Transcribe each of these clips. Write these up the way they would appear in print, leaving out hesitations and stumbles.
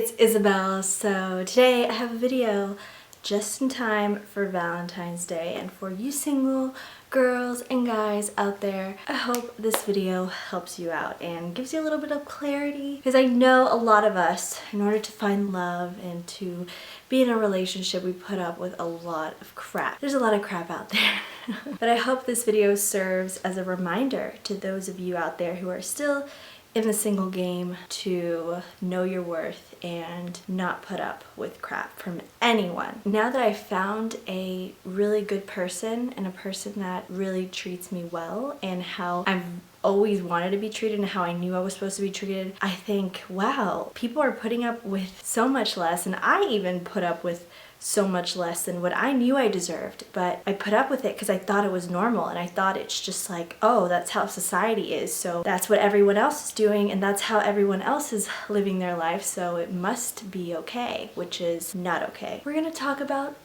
it's Isabel. So today I have a video just in time for Valentine's Day, and for you single girls and guys out there, I hope this video helps you out and gives you a little bit of clarity, because I know a lot of us, in order to find love and to be in a relationship, we put up with a lot of crap. There's a lot of crap out there. But I hope this video serves as a reminder to those of you out there who are still in the single game to know your worth and not put up with crap from anyone. Now that I've found a really good person and a person that really treats me well and how I've always wanted to be treated and how I knew I was supposed to be treated, I think, wow, people are putting up with so much less, and I even put up with so much less than what I knew I deserved, but I put up with it because I thought it was normal, and I thought it's just like, oh, that's how society is, so that's what everyone else is doing, and that's how everyone else is living their life, so it must be okay, which is not okay. We're gonna talk about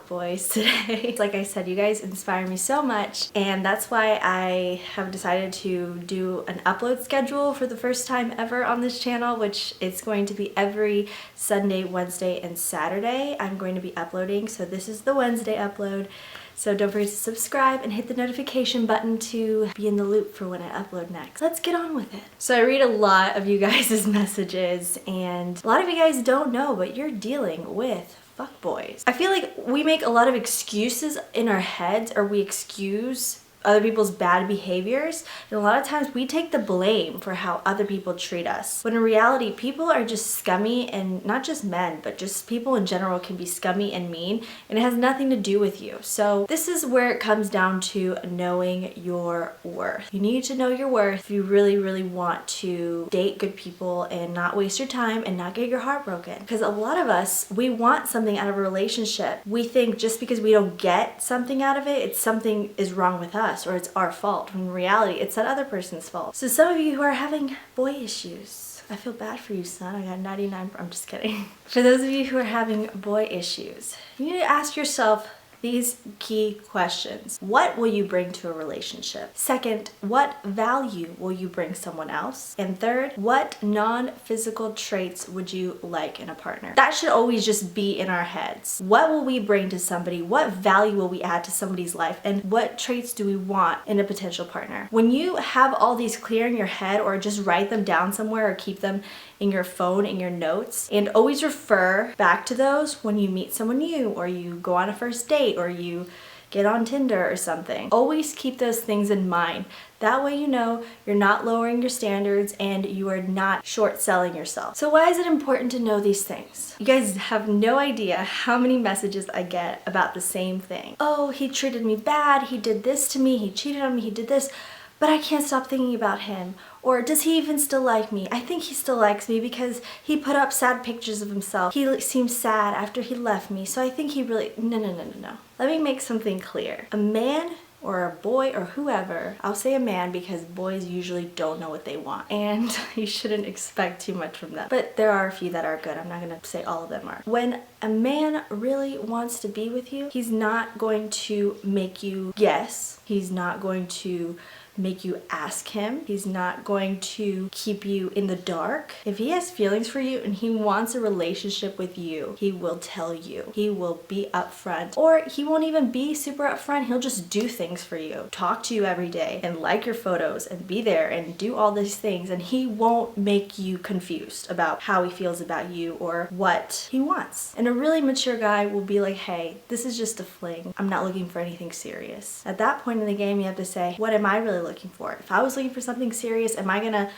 boys today. Like I said, you guys inspire me so much, and that's why I have decided to do an upload schedule for the first time ever on this channel, which is going to be every Sunday, Wednesday, and Saturday I'm going to be uploading. So this is the Wednesday upload, so don't forget to subscribe and hit the notification button to be in the loop for when I upload next. Let's get on with it. So I read a lot of you guys' messages, and a lot of you guys don't know, but you're dealing with fuckboys. I feel like we make a lot of excuses in our heads, or we excuse other people's bad behaviors, and a lot of times we take the blame for how other people treat us, when in reality people are just scummy, and not just men, but just people in general can be scummy and mean, and it has nothing to do with you. So this is where it comes down to knowing your worth. You need to know your worth if you really want to date good people and not waste your time and not get your heart broken, because a lot of us, we want something out of a relationship. We think just because we don't get something out of it, it's something is wrong with us, or it's our fault, when in reality it's that other person's fault. So some of you who are having boy issues, I feel bad for you, son. I got 99, I'm just kidding. For those of you who are having boy issues, you need to ask yourself these key questions. What will you bring to a relationship? Second, what value will you bring someone else? And third, what non-physical traits would you like in a partner? That should always just be in our heads. What will we bring to somebody? What value will we add to somebody's life? And what traits do we want in a potential partner? When you have all these clear in your head, or just write them down somewhere, or keep them in your phone, in your notes, and always refer back to those when you meet someone new, or you go on a first date, or you get on Tinder or something. Always keep those things in mind. That way you know you're not lowering your standards and you are not short selling yourself. So why is it important to know these things? You guys have no idea how many messages I get about the same thing. Oh, he treated me bad, he did this to me, he cheated on me, he did this, but I can't stop thinking about him. Or does he even still like me? I think he still likes me because he put up sad pictures of himself. He seemed sad after he left me, so I think he really... No. Let me make something clear. A man or a boy or whoever, I'll say a man because boys usually don't know what they want, and you shouldn't expect too much from them. But there are a few that are good. I'm not gonna say all of them are. When a man really wants to be with you, he's not going to make you guess. He's not going to make you ask him. He's not going to keep you in the dark. If he has feelings for you and he wants a relationship with you, he will tell you. He will be upfront, or he won't even be super upfront. He'll just do things for you, talk to you every day, and like your photos, and be there, and do all these things, and he won't make you confused about how he feels about you or what he wants. And a really mature guy will be like, hey, this is just a fling. I'm not looking for anything serious. At that point in the game, you have to say, what am I really looking for? If I was looking for something serious, am I gonna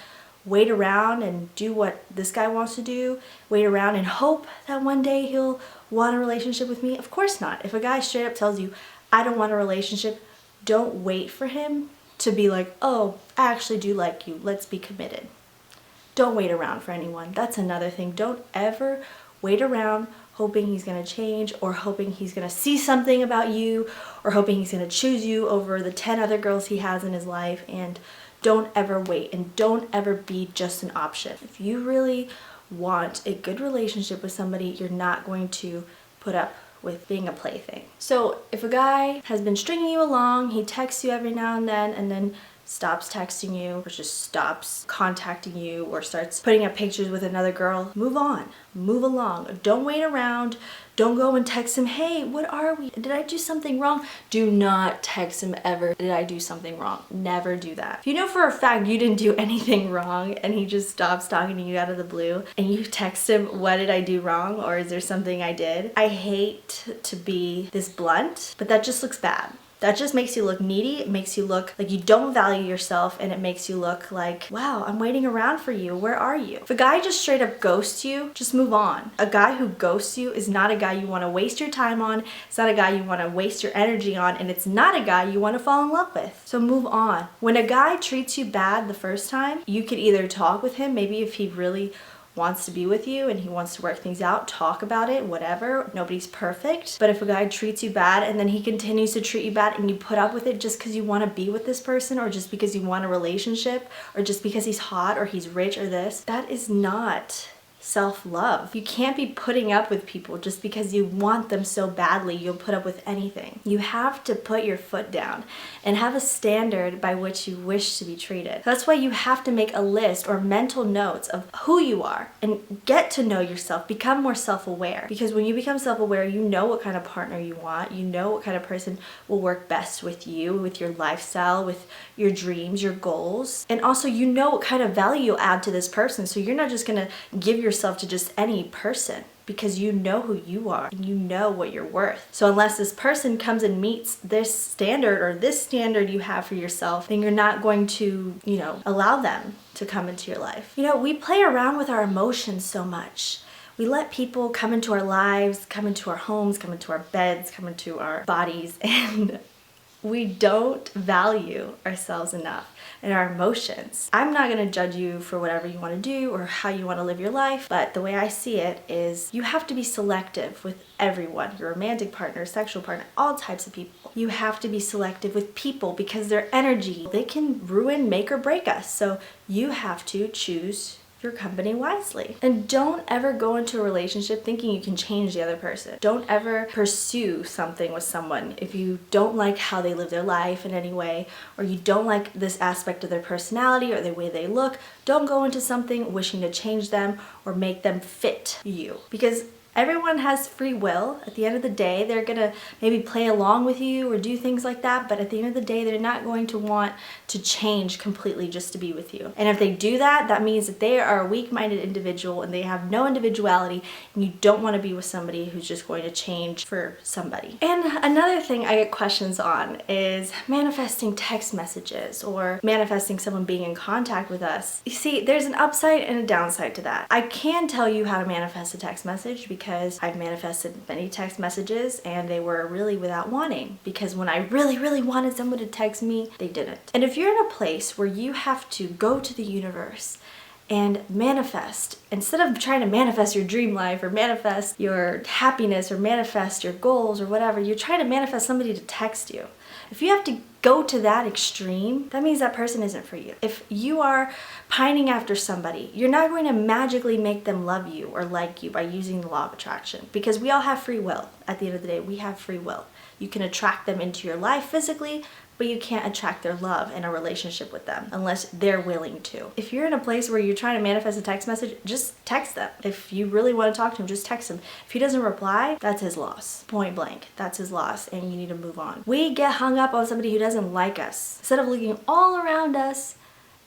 wait around and do what this guy wants to do? Wait around and hope that one day he'll want a relationship with me? Of course not. If a guy straight up tells you, I don't want a relationship, don't wait for him to be like, oh, I actually do like you, let's be committed. Don't wait around for anyone. That's another thing. Don't ever wait around hoping he's gonna change, or hoping he's gonna see something about you, or hoping he's gonna choose you over the 10 other girls he has in his life. And don't ever wait, and don't ever be just an option. If you really want a good relationship with somebody, you're not going to put up with being a plaything. So if a guy has been stringing you along, he texts you every now and then stops texting you or just stops contacting you or starts putting up pictures with another girl, move on, move along. Don't wait around. Don't go and text him, hey, what are we? Did I do something wrong? Do not text him ever, did I do something wrong? Never do that. If you know for a fact you didn't do anything wrong and he just stops talking to you out of the blue and you text him, what did I do wrong? Or is there something I did? I hate to be this blunt, but that just looks bad. That just makes you look needy. It makes you look like you don't value yourself, and it makes you look like, wow, I'm waiting around for you. Where are you? If a guy just straight up ghosts you, just move on. A guy who ghosts you is not a guy you want to waste your time on. It's not a guy you want to waste your energy on, and it's not a guy you want to fall in love with. So move on. When a guy treats you bad the first time, you could either talk with him, maybe if he really wants to be with you and he wants to work things out, talk about it, whatever. Nobody's perfect. But if a guy treats you bad and then he continues to treat you bad and you put up with it just because you want to be with this person or just because you want a relationship or just because he's hot or he's rich or this, that is not self-love. You can't be putting up with people just because you want them so badly you'll put up with anything. You have to put your foot down and have a standard by which you wish to be treated. That's why you have to make a list or mental notes of who you are and get to know yourself, become more self-aware. Because when you become self-aware, you know what kind of partner you want, you know what kind of person will work best with you, with your lifestyle, with your dreams, your goals. And also you know what kind of value you'll add to this person. So you're not just gonna give yourself to just any person, because you know who you are and you know what you're worth. So unless this person comes and meets this standard or this standard you have for yourself, then you're not going to, allow them to come into your life. We play around with our emotions so much. We let people come into our lives, come into our homes, come into our beds, come into our bodies, and we don't value ourselves enough and our emotions. I'm not gonna judge you for whatever you wanna do or how you wanna live your life, but the way I see it is you have to be selective with everyone, your romantic partner, sexual partner, all types of people. You have to be selective with people because their energy, they can ruin, make or break us. So you have to choose your company wisely. And don't ever go into a relationship thinking you can change the other person. Don't ever pursue something with someone if you don't like how they live their life in any way, or you don't like this aspect of their personality or the way they look. Don't go into something wishing to change them or make them fit you, because everyone has free will. At the end of the day, they're gonna maybe play along with you or do things like that, but at the end of the day, they're not going to want to change completely just to be with you. And if they do that, that means that they are a weak-minded individual and they have no individuality, and you don't want to be with somebody who's just going to change for somebody. And another thing I get questions on is manifesting text messages or manifesting someone being in contact with us. You see, there's an upside and a downside to that. I can tell you how to manifest a text message because I've manifested many text messages and they were really without wanting, because when I really wanted someone to text me, they didn't. And if you're in a place where you have to go to the universe and manifest, instead of trying to manifest your dream life or manifest your happiness or manifest your goals or whatever, you're trying to manifest somebody to text you. If you have to go to that extreme, that means that person isn't for you. If you are pining after somebody, you're not going to magically make them love you or like you by using the law of attraction, because we all have free will. At the end of the day, we have free will. You can attract them into your life physically, but you can't attract their love in a relationship with them unless they're willing to. If you're in a place where you're trying to manifest a text message, just text them. If you really want to talk to him, just text him. If he doesn't reply, that's his loss. Point blank. That's his loss, and you need to move on. We get hung up on somebody who doesn't like us instead of looking all around us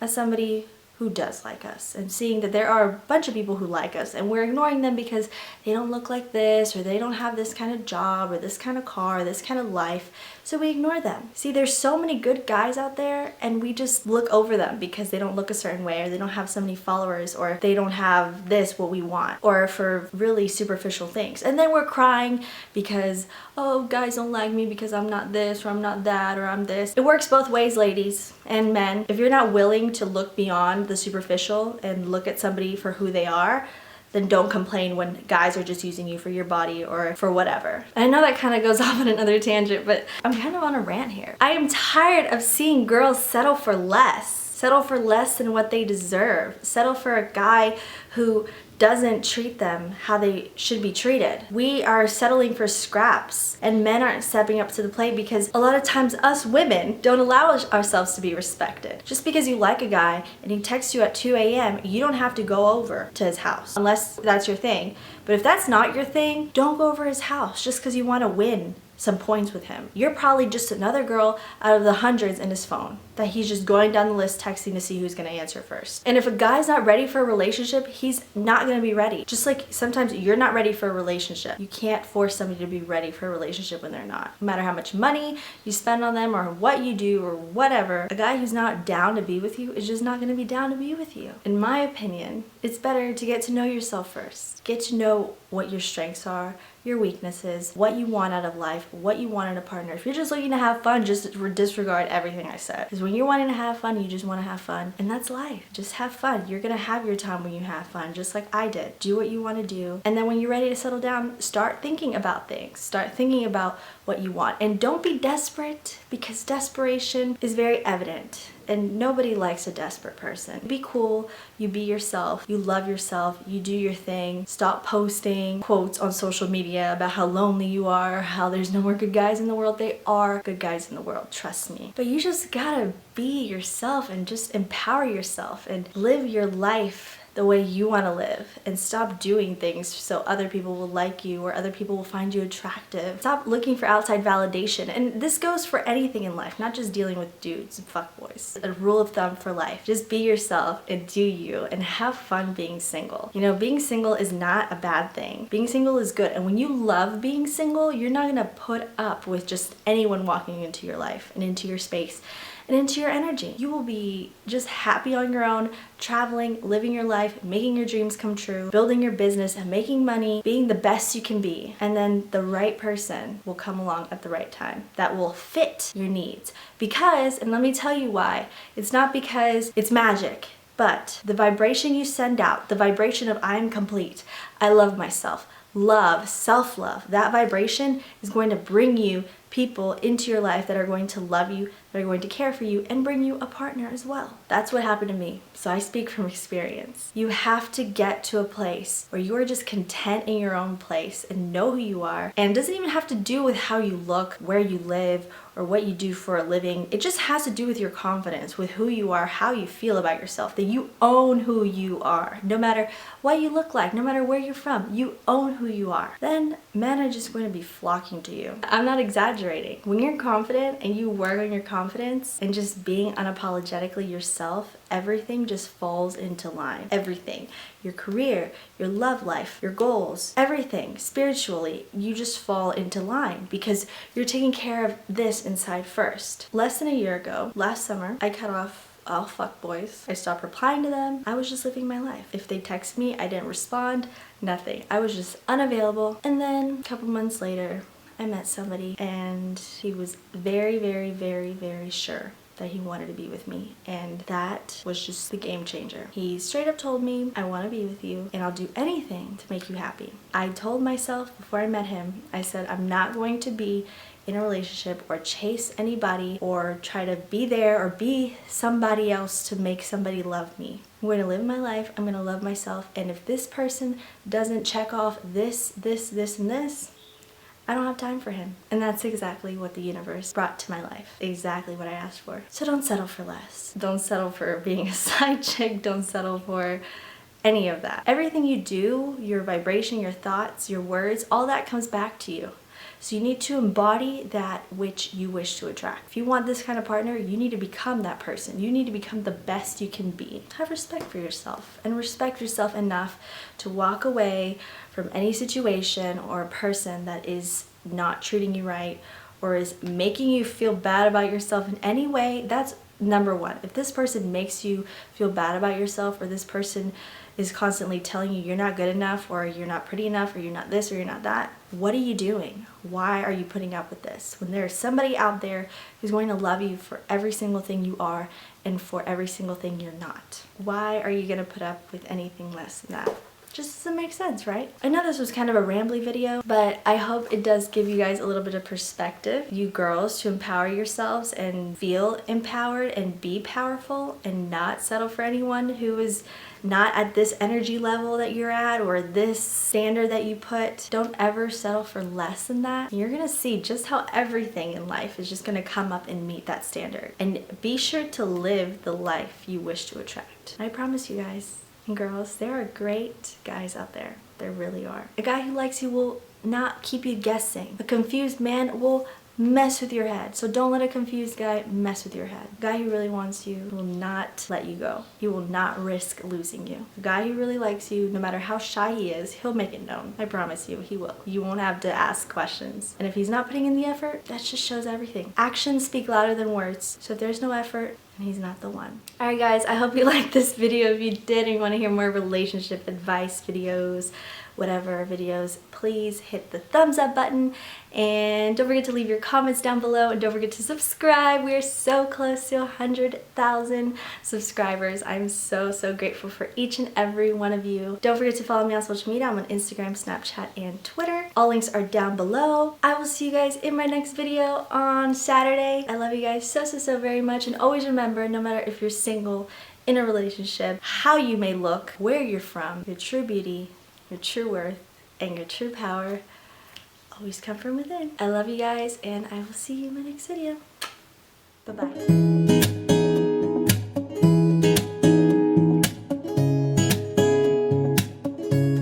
as somebody who does like us and seeing that there are a bunch of people who like us, and we're ignoring them because they don't look like this, or they don't have this kind of job or this kind of car or this kind of life, so we ignore them. See, there's so many good guys out there and we just look over them because they don't look a certain way, or they don't have so many followers, or they don't have this what we want, or for really superficial things. And then we're crying because, oh, guys don't like me because I'm not this or I'm not that or I'm this. It works both ways, ladies and men. If you're not willing to look beyond the superficial and look at somebody for who they are, then don't complain when guys are just using you for your body or for whatever. I know that kind of goes off on another tangent, but I'm kind of on a rant here. I am tired of seeing girls settle for less than what they deserve. Settle for a guy who doesn't treat them how they should be treated. We are settling for scraps, and men aren't stepping up to the plate because a lot of times us women don't allow ourselves to be respected. Just because you like a guy and he texts you at 2 a.m., you don't have to go over to his house unless that's your thing. But if that's not your thing, don't go over his house just because you want to win some points with him. You're probably just another girl out of the hundreds in his phone that he's just going down the list texting to see who's going to answer first. And if a guy's not ready for a relationship, he's not going to be ready. Just like sometimes you're not ready for a relationship. You can't force somebody to be ready for a relationship when they're not. No matter how much money you spend on them or what you do or whatever, a guy who's not down to be with you is just not going to be down to be with you. In my opinion, it's better to get to know yourself first. Get to know what your strengths are, your weaknesses, what you want out of life, what you want in a partner. If you're just looking to have fun, just disregard everything I said. Because when you're wanting to have fun, you just want to have fun. And that's life. Just have fun. You're going to have your time when you have fun, just like I did. Do what you want to do. And then when you're ready to settle down, start thinking about things. Start thinking about what you want. And don't be desperate, because desperation is very evident. And nobody likes a desperate person. Be cool, you be yourself, you love yourself, you do your thing. Stop posting quotes on social media about how lonely you are, how there's no more good guys in the world. They are good guys in the world, trust me. But you just gotta be yourself and just empower yourself and live your life the way you want to live, and stop doing things so other people will like you or other people will find you attractive. Stop looking for outside validation. And this goes for anything in life, not just dealing with dudes and fuckboys. A rule of thumb for life: just be yourself and do you, and have fun being single. You know, being single is not a bad thing. Being single is good, and when you love being single, you're not gonna put up with just anyone walking into your life and into your space and into your energy. You will be just happy on your own, traveling, living your life, making your dreams come true, building your business and making money, being the best you can be. And then the right person will come along at the right time that will fit your needs. Because, and let me tell you why, it's not because it's magic, but the vibration you send out, the vibration of I am complete, I love myself, love, self-love, that vibration is going to bring you people into your life that are going to love you, that are going to care for you, and bring you a partner as well. That's what happened to me, so I speak from experience. You have to get to a place where you are just content in your own place and know who you are. And it doesn't even have to do with how you look, where you live, or what you do for a living. It just has to do with your confidence, with who you are, how you feel about yourself, that you own who you are. No matter what you look like, no matter where you're from, you own who you are. Then men are just going to be flocking to you. I'm not exaggerating. When you're confident and you work on your confidence and just being unapologetically yourself, everything just falls into line. Everything. Your career, your love life, your goals, everything spiritually, you just fall into line because you're taking care of this inside first. Less than a year ago, last summer, I cut off all fuckboys. I stopped replying to them. I was just living my life. If they text me, I didn't respond, nothing. I was just unavailable. And then a couple months later, I met somebody and he was very, very, very, very sure that he wanted to be with me, and that was just the game changer. He straight up told me, I want to be with you and I'll do anything to make you happy. I told myself before I met him, I said, I'm not going to be in a relationship or chase anybody or try to be there or be somebody else to make somebody love me. I'm going to live my life, I'm going to love myself, and if this person doesn't check off this, this, and this, I don't have time for him. And that's exactly what the universe brought to my life. Exactly what I asked for. So don't settle for less. Don't settle for being a side chick. Don't settle for any of that. Everything you do, your vibration, your thoughts, your words, all that comes back to you. So you need to embody that which you wish to attract. If you want this kind of partner, you need to become that person. You need to become the best you can be. Have respect for yourself, and respect yourself enough to walk away from any situation or a person that is not treating you right or is making you feel bad about yourself in any way. That's number one. If this person makes you feel bad about yourself, or this person is constantly telling you you're not good enough, or you're not pretty enough, or you're not this, or you're not that, what are you doing? Why are you putting up with this? When there's somebody out there who's going to love you for every single thing you are and for every single thing you're not. Why are you going to put up with anything less than that? Just doesn't make sense, right? I know this was kind of a rambly video, but I hope it does give you guys a little bit of perspective, you girls, to empower yourselves and feel empowered and be powerful and not settle for anyone who is not at this energy level that you're at or this standard that you put. Don't ever settle for less than that. You're gonna see just how everything in life is just gonna come up and meet that standard. And be sure to live the life you wish to attract. I promise you guys and girls, there are great guys out there. There really are. A guy who likes you will not keep you guessing. A confused man will mess with your head. So don't let a confused guy mess with your head. A guy who really wants you will not let you go. He will not risk losing you. A guy who really likes you, no matter how shy he is, he'll make it known. I promise you, he will. You won't have to ask questions. And if he's not putting in the effort, that just shows everything. Actions speak louder than words. So if there's no effort, and he's not the one. Alright guys, I hope you liked this video. If you did and you want to hear more relationship advice videos, whatever videos, please hit the thumbs up button and don't forget to leave your comments down below and don't forget to subscribe. We are so close to 100,000 subscribers. I'm so grateful for each and every one of you. Don't forget to follow me on social media. I'm on Instagram, Snapchat, and Twitter. All links are down below. I will see you guys in my next video on Saturday. I love you guys so very much, and always remember, no matter if you're single, in a relationship, how you may look, where you're from, your true beauty, your true worth, and your true power always come from within. I love you guys, and I will see you in my next video. Bye-bye.